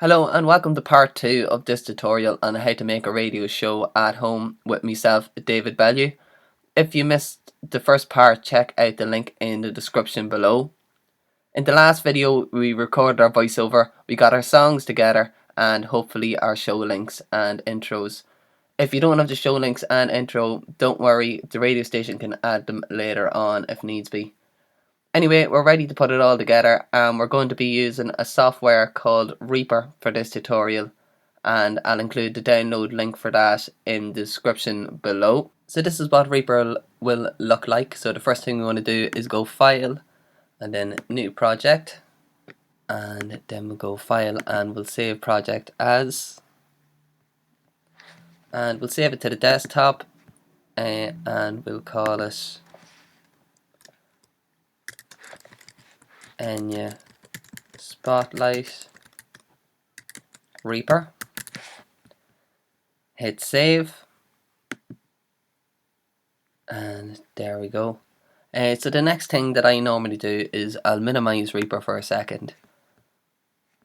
Hello and welcome to part 2 of this tutorial on how to make a radio show at home with myself, David Bellew. If you missed the first part, check out the link in the description below. In the last video we recorded our voiceover, we got our songs together and hopefully our show links and intros. If you don't have the show links and intro, don't worry, the radio station can add them later on if needs be. Anyway, we're ready to put it all together and we're going to be using a software called Reaper for this tutorial, and I'll include the download link for that in the description below. So this is what Reaper will look like. So the first thing we want to do is go File and then New Project, and then we'll go File and we'll save project as, and we'll save it to the desktop, and we'll call it Enya Spotlight Reaper. Hit save, and there we go. So the next thing that I normally do is I'll minimize Reaper for a second,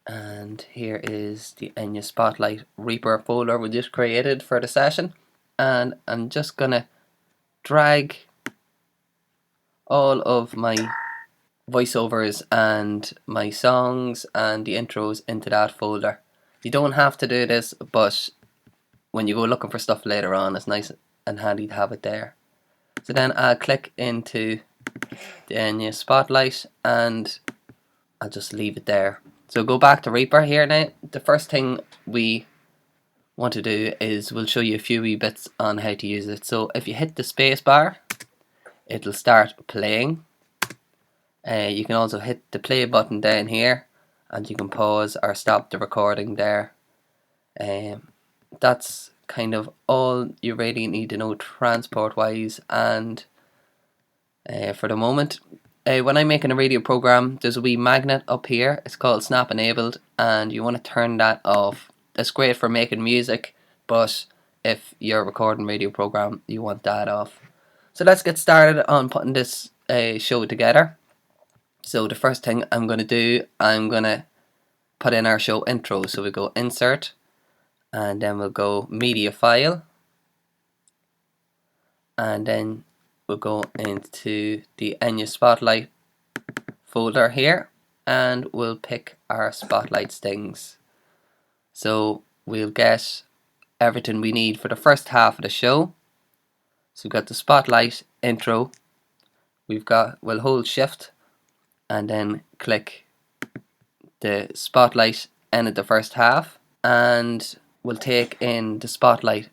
and here is the Enya Spotlight Reaper folder we just created for the session, and I'm just gonna drag all of my voiceovers and my songs and the intros into that folder. You don't have to do this, but when you go looking for stuff later on, it's nice and handy to have it there. So then I'll click into the Enya Spotlight and I'll just leave it there. So go back to Reaper here now. The first thing we want to do is we'll show you a few wee bits on how to use it. So if you hit the space bar, it'll start playing. You can also hit the play button down here and you can pause or stop the recording there. That's kind of all you really need to know transport wise, and for the moment. When I'm making a radio program, there's a wee magnet up here. It's called Snap Enabled, and you want to turn that off. That's great for making music, but if you're recording radio program, you want that off. So let's get started on putting this show together. So the first thing I'm going to do, I'm going to put in our show intro. So we go Insert, and then we'll go Media File, and then we'll go into the Enya Spotlight folder here, and we'll pick our Spotlight stings. So we'll get everything we need for the first half of the show. So we've got the Spotlight intro, we'll hold Shift and then click the Spotlight end of the first half, and we'll take in the Spotlight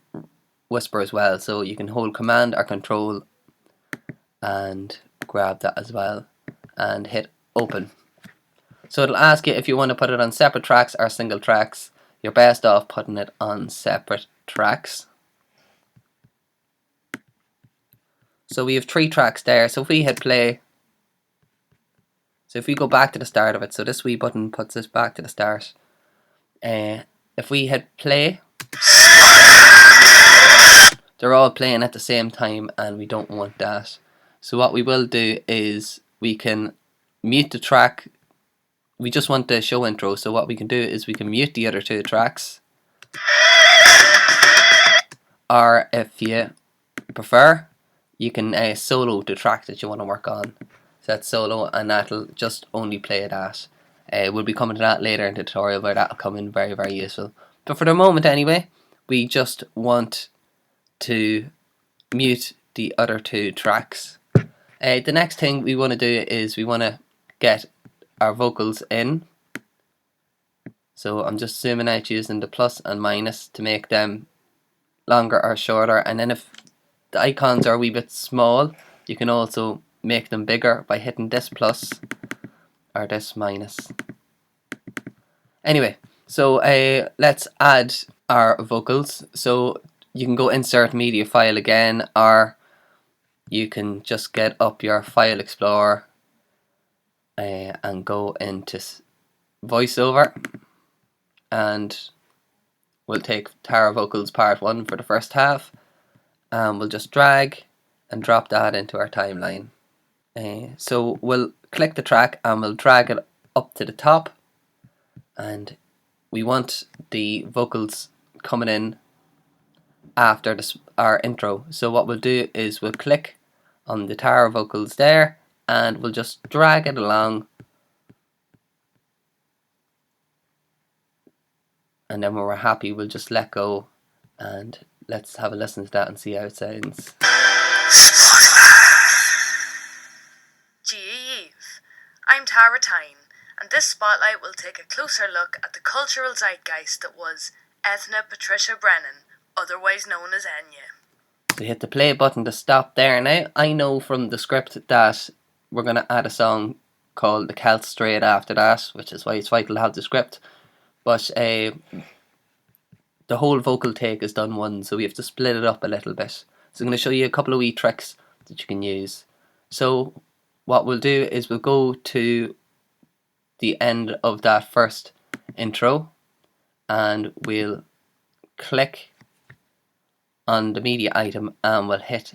whisper as well. So you can hold Command or Control and grab that as well and hit open. So it'll ask you if you want to put it on separate tracks or single tracks. You're best off putting it on separate tracks. So we have 3 tracks there. So if we hit play, so if we go back to the start of it, so this wee button puts us back to the start. If we hit play, they're all playing at the same time and we don't want that. So what we will do is we can mute the track. We just want the show intro, so what we can do is we can mute the other 2 tracks. Or if you prefer, you can solo the track that you want to work on. So that's solo, and that'll just only play that. We'll be coming to that later in the tutorial where that'll come in very, very useful. But for the moment anyway, we just want to mute the other 2 tracks. The next thing we want to do is we want to get our vocals in. So I'm just zooming out using the plus and minus to make them longer or shorter, and then if the icons are a wee bit small, you can also make them bigger by hitting this plus or this minus. Anyway, so let's add our vocals. So you can go Insert Media File again, or you can just get up your File Explorer and go into voiceover, and we'll take Tara Vocals Part 1 for the first half, and we'll just drag and drop that into our timeline. So we'll click the track and we'll drag it up to the top, and we want the vocals coming in after our intro. So what we'll do is we'll click on the tower vocals there and we'll just drag it along, and then when we're happy we'll just let go, and let's have a listen to that and see how it sounds. Eve, I'm Tara Tyne, and this spotlight will take a closer look at the cultural zeitgeist that was Ethna Patricia Brennan, otherwise known as Enya. So hit the play button to stop there. Now I know from the script that we're going to add a song called The Celts straight after that, which is why it's vital to have the script, but the whole vocal take is done once, so we have to split it up a little bit. So I'm going to show you a couple of wee tricks that you can use. So what we'll do is we'll go to the end of that first intro and we'll click on the media item and we'll hit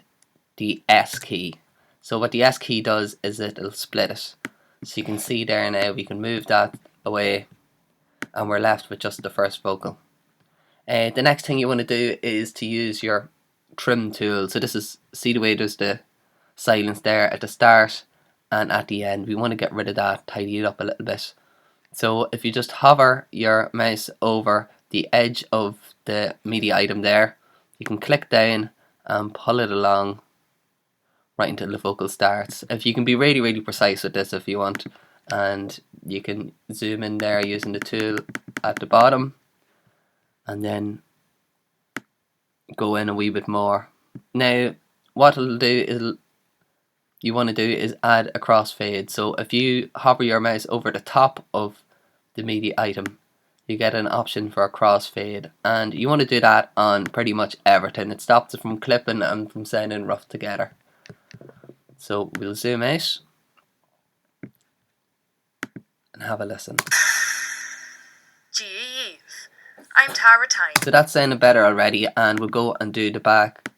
the S key. So what the S key does is it'll split it. So you can see there now we can move that away and we're left with just the first vocal. The next thing you want to do is to use your trim tool. So this is, see the way there's the silence there at the start and at the end. We want to get rid of that, tidy it up a little bit. So if you just hover your mouse over the edge of the media item there, you can click down and pull it along right until the vocal starts. If you can be really precise with this if you want, and you can zoom in there using the tool at the bottom and then go in a wee bit more. Now what it'll do is you want to do is add a crossfade. So if you hover your mouse over the top of the media item, you get an option for a crossfade, and you want to do that on pretty much everything. It stops it from clipping and from sounding rough together. So we'll zoom out and have a listen. Eve, I'm Tara Tyne. So that's sounding better already, and we'll go and do the back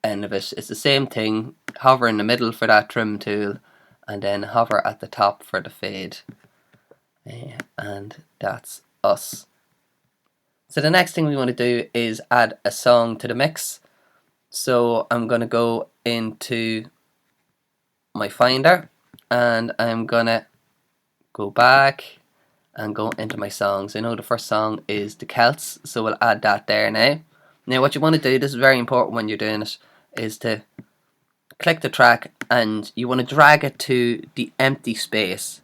end of it. It's the same thing. Hover in the middle for that trim tool and then hover at the top for the fade, and that's us. So the next thing we want to do is add a song to the mix. So I'm going to go into my Finder and I'm going to go back and go into my songs. I know the first song is The Celts, so we'll add that there now. Now what you want to do, this is very important when you're doing it, is to click the track and you want to drag it to the empty space.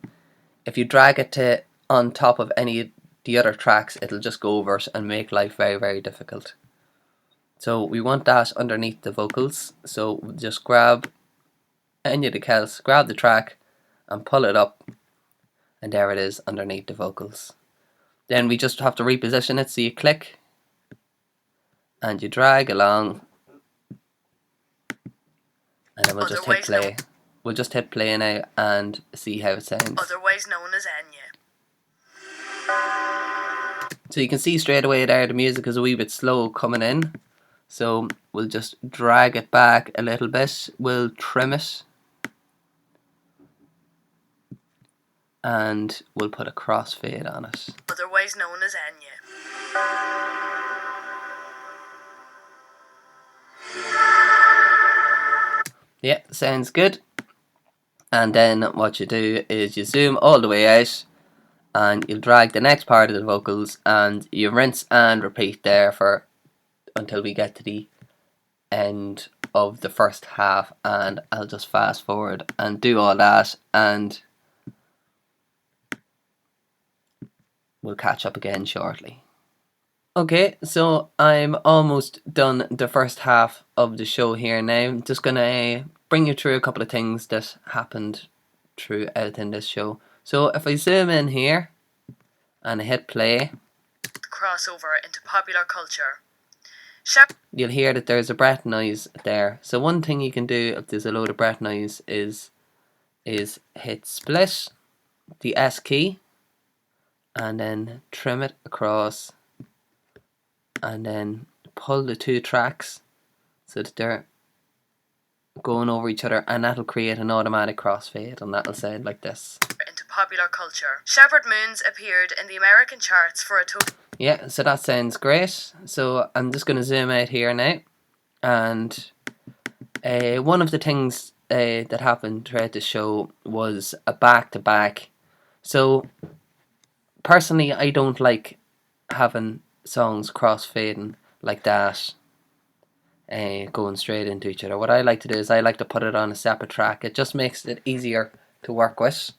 If you drag it to on top of any of the other tracks, it'll just go over it and make life very difficult. So we want that underneath the vocals. So we'll just grab any of the Celts, grab the track and pull it up, and there it is underneath the vocals. Then we just have to reposition it, so you click and you drag along and then we'll just hit play. We'll just hit play now and see how it sounds. Otherwise known as Enya. So you can see straight away there the music is a wee bit slow coming in. So we'll just drag it back a little bit. We'll trim it. And we'll put a crossfade on it. Otherwise known as Enya. Yeah, sounds good. And then what you do is you zoom all the way out and you'll drag the next part of the vocals and you rinse and repeat there for until we get to the end of the first half, and I'll just fast forward and do all that and we'll catch up again shortly. Okay, so I'm almost done the first half of the show here now. I'm just going to bring you through a couple of things that happened throughout in this show. So if I zoom in here and I hit play, crossover into popular culture. You'll hear that there's a breath noise there. So one thing you can do if there's a load of breath noise is hit split, the S key, and then trim it across and then pull the two tracks so that they're going over each other, and that'll create an automatic crossfade and that'll sound like this. Into popular culture. Shepherd Moons appeared in the American charts for a total. Yeah, so that sounds great. So I'm just going to zoom out here now. And one of the things that happened throughout the show was a back-to-back. So personally, I don't like having songs cross-fading like that, going straight into each other. What I like to do is I like to put it on a separate track. It just makes it easier to work with.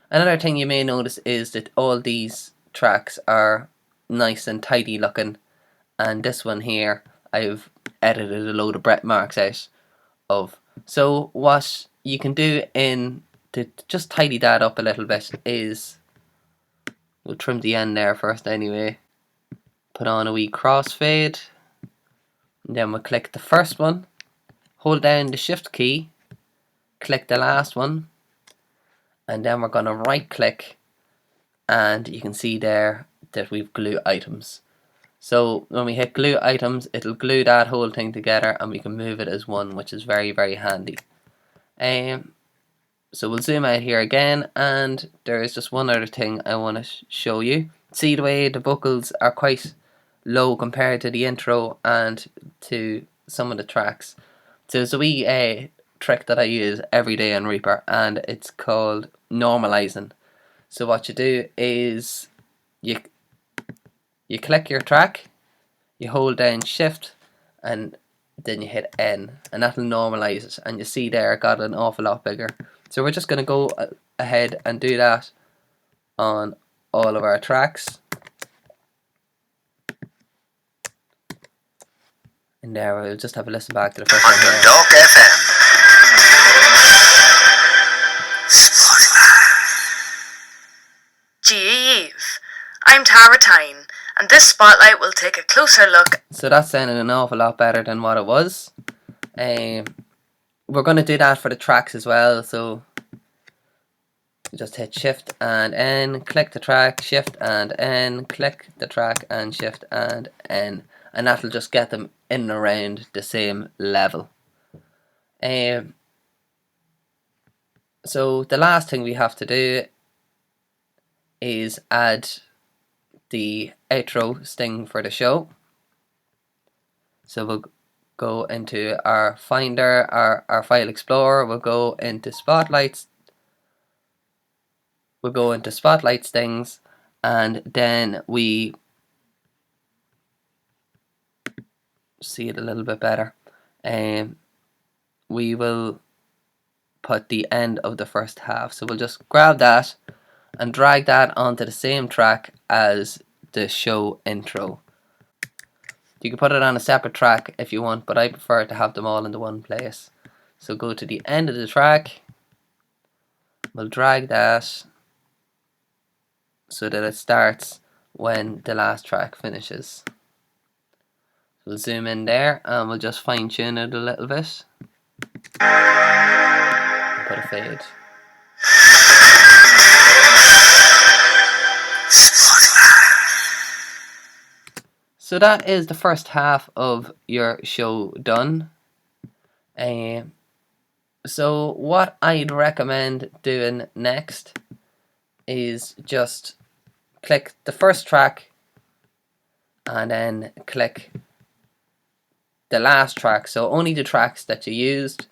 Another thing you may notice is that all these tracks are nice and tidy looking, and this one here I've edited a load of Brett marks out of. So what you can do in to just tidy that up a little bit is we'll trim the end there first anyway. Put on a wee crossfade, and then we'll click the first one, hold down the shift key, click the last one, and then we're going to right click, and you can see there that we've glue items. So when we hit glue items, it'll glue that whole thing together and we can move it as one, which is very, very handy. So we'll zoom out here again, and there is just one other thing I want to show you. See the way the vocals are quite low compared to the intro and to some of the tracks. So there's a wee trick that I use every day on Reaper, and it's called normalizing. So what you do is you click your track, you hold down shift, and then you hit N, and that'll normalize it, and you see there it got an awful lot bigger. So we're just going to go ahead and do that on all of our tracks. And there we'll just have a listen back to the first one here. Dog FM. Eve. I'm Tara Tyne, and this spotlight will take a closer look. So that sounded an awful lot better than what it was. We're going to do that for the tracks as well, so just hit shift and N, click the track, shift and N, click the track and shift and N, and that'll just get them in and around the same level. So the last thing we have to do is add the outro sting for the show. So we'll go into our Finder, our File Explorer, we'll go into Spotlights, we'll go into Spotlight Stings, and then we see it a little bit better. We will put the end of the first half. So we'll just grab that and drag that onto the same track as the show intro. You can put it on a separate track if you want, but I prefer to have them all in the one place. So go to the end of the track, we'll drag that so that it starts when the last track finishes. We'll zoom in there and we'll just fine tune it a little bit. And put a fade. So that is the first half of your show done. So what I'd recommend doing next is just click the first track and then click the last track, so only the tracks that you used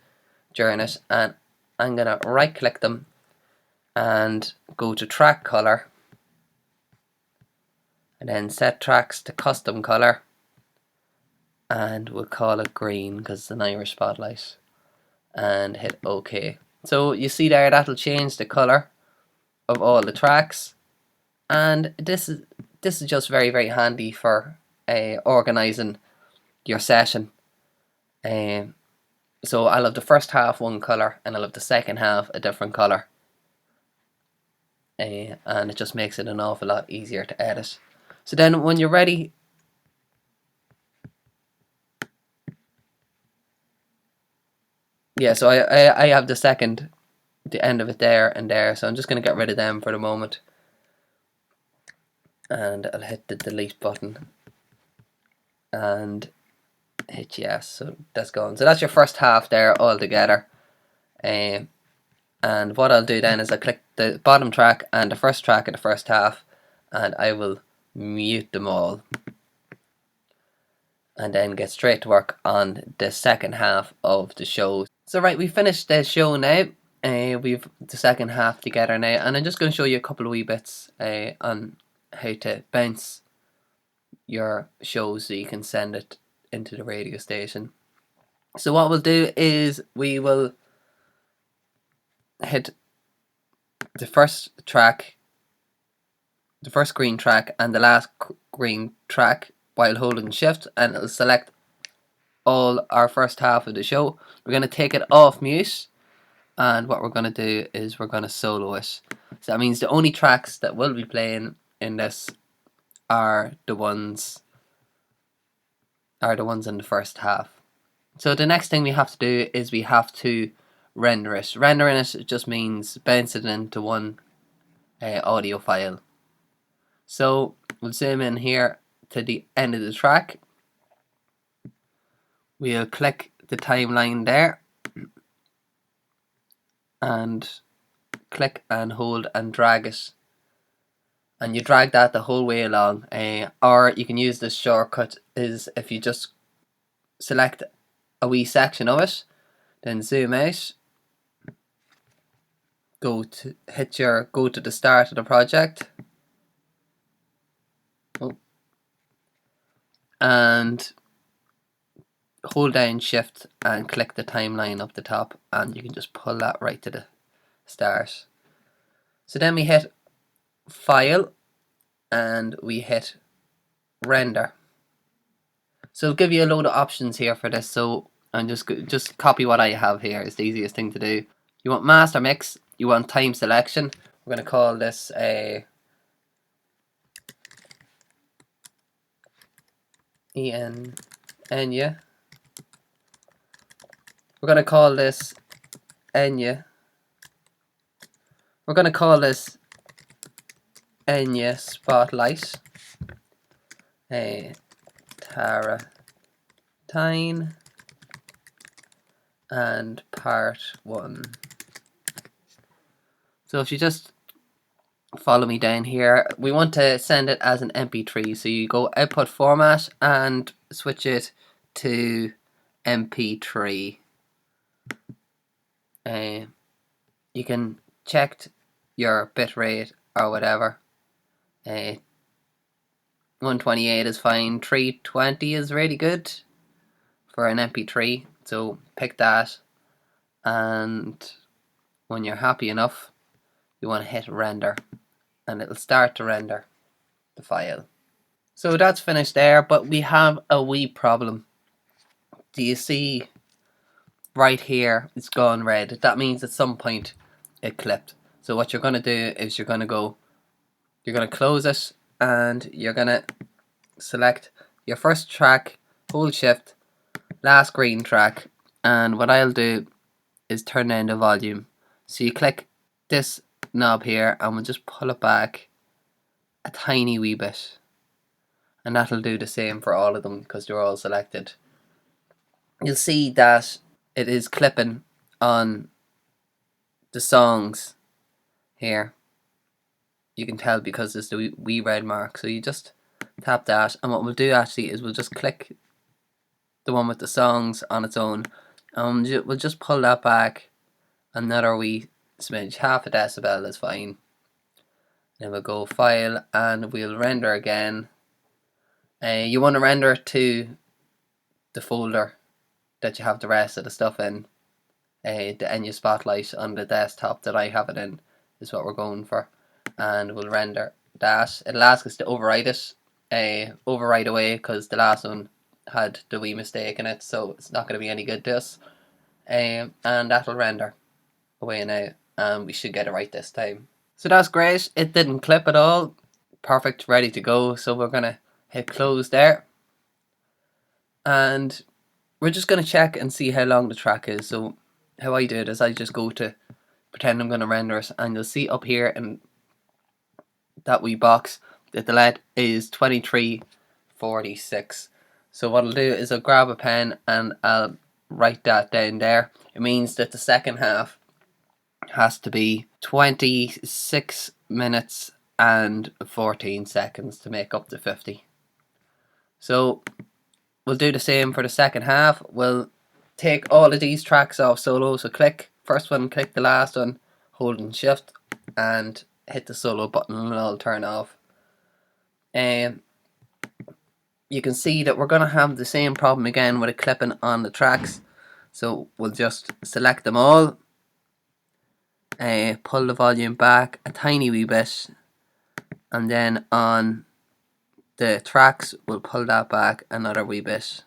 during it, and I'm gonna right click them and go to track color and then set tracks to custom color, and we'll call it green because it's an Irish spotlight, and hit OK. So you see there that'll change the color of all the tracks, and this is just very, very handy for organizing your session. So I'll have the first half one color and I'll have the second half a different color, and it just makes it an awful lot easier to edit. So then when you're ready, yeah, so I have the end of it there and there, so I'm just going to get rid of them for the moment, and I'll hit the delete button and hit yes. So that's gone. So that's your first half there all together. And what I'll do then is I'll click the bottom track and the first track in the first half, and I will mute them all, and then get straight to work on the second half of the show. So right, we finished the show now. We've the second half together now, and I'm just going to show you a couple of wee bits on how to bounce your show so you can send it into the radio station. So what we'll do is we will hit the first track, the first green track and the last green track while holding shift, and it'll select all our first half of the show. We're going to take it off mute, and what we're going to do is we're going to solo it. So that means the only tracks that will be playing in this are the ones in the first half. So the next thing we have to do is we have to render it. Rendering it just means bouncing it into one audio file. So we'll zoom in here to the end of the track. We'll click the timeline there and click and hold and drag it, and you drag that the whole way along. Or you can use this shortcut, is if you just select a wee section of it, then zoom out, go to the start of the project, and hold down shift and click the timeline up the top, and you can just pull that right to the start. So then we hit file and we hit render. So it'll give you a load of options here for this, so I'm just copy what I have here. It's the easiest thing to do. You want master mix, you want time selection. We're going to call this a Enya. We're going to call this Enya. We're going to call this Enya Spotlight. Tara Tyne and part 1. So if you just follow me down here, we want to send it as an MP3, so you go output format and switch it to MP3. You can check your bitrate or whatever. 128 is fine, 320 is really good for an MP3, so pick that, and when you're happy enough you want to hit render and it'll start to render the file. So that's finished there, but we have a wee problem. Do you see right here it's gone red? That means at some point it clipped. So what you're going to do is you're going to close it, and you're going to select your first track, hold shift, last green track, and what I'll do is turn down the volume. So you click this knob here and we'll just pull it back a tiny wee bit, and that'll do the same for all of them because they're all selected. You'll see that it is clipping on the songs here. You can tell because there's the wee red mark, so you just tap that, and what we'll do actually is we'll just click the one with the songs on its own, and we'll just pull that back another wee smidge, half a decibel is fine. Then we'll go file and we'll render again. You want to render it to the folder that you have the rest of the stuff in. The Enya Spotlight on the desktop that I have it in is what we're going for, and we'll render that. It'll ask us to overwrite it, overwrite away, because the last one had the wee mistake in it, so it's not going to be any good to us. And that'll render away now, and we should get it right this time. So that's great. It didn't clip at all. Perfect, ready to go. So we're going to hit close there, and we're just going to check and see how long the track is. So how I do it is I just go to pretend I'm going to render it, and you'll see up here in that wee box that the LED is 2346. So what I'll do is I'll grab a pen and I'll write that down there. It means that the second half has to be 26 minutes and 14 seconds to make up to 50. So we'll do the same for the second half. We'll take all of these tracks off solo. So click first one, click the last one, holding shift and hit the solo button and it'll turn off. You can see that we're going to have the same problem again with a clipping on the tracks. So we'll just select them all, pull the volume back a tiny wee bit, and then on the tracks we'll pull that back another wee bit.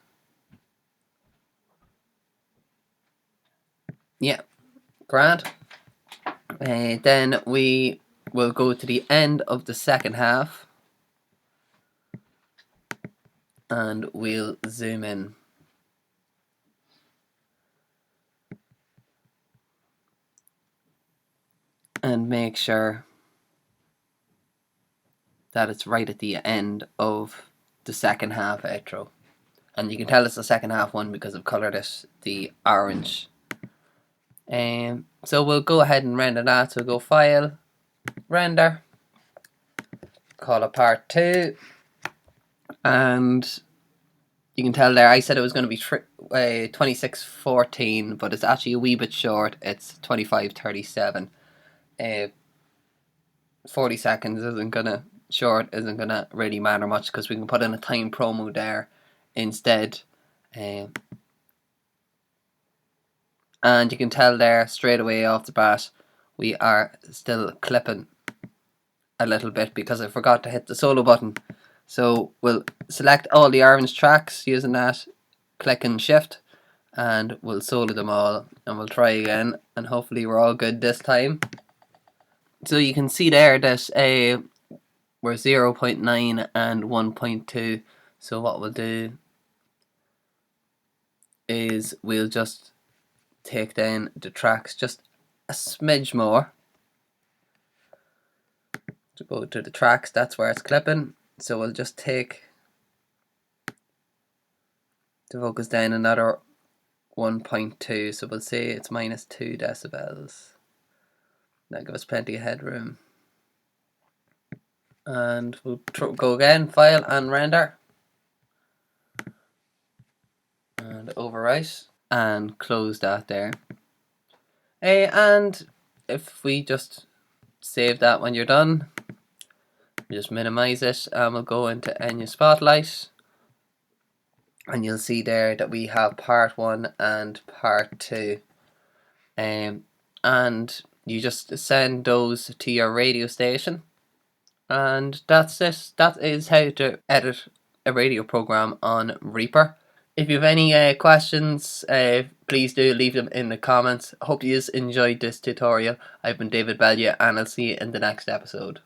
Yeah, grand. Then we will go to the end of the second half and we'll zoom in. And make sure that it's right at the end of the second half outro. And you can tell it's the second half one because I've coloured it the orange. So we'll go ahead and render that. So we'll go File, Render, call it Part 2. And you can tell there I said it was going to be 26:14, but it's actually a wee bit short. It's 25:37. 40 seconds isn't gonna really matter much because we can put in a time promo there instead. And you can tell there straight away off the bat we are still clipping a little bit because I forgot to hit the solo button. So we'll select all the orange tracks using that, click and shift, and we'll solo them all and we'll try again and hopefully we're all good this time. So you can see there that we're 0.9 and 1.2. So what we'll do is we'll just take down the tracks just a smidge more. To go to the tracks, that's where it's clipping. So we'll just take the focus down another 1.2. So we'll say it's -2 decibels. That'll give us plenty of headroom. And we'll go again, File and Render. And overwrite. And close that there. And if we just save that when you're done, just minimize it and we'll go into Enya Spotlight. And you'll see there that we have Part 1 and Part 2. And you just send those to your radio station. And that's it. That is how to edit a radio program on Reaper. If you have any questions, please do leave them in the comments. Hope you enjoyed this tutorial. I've been David Bellia and I'll see you in the next episode.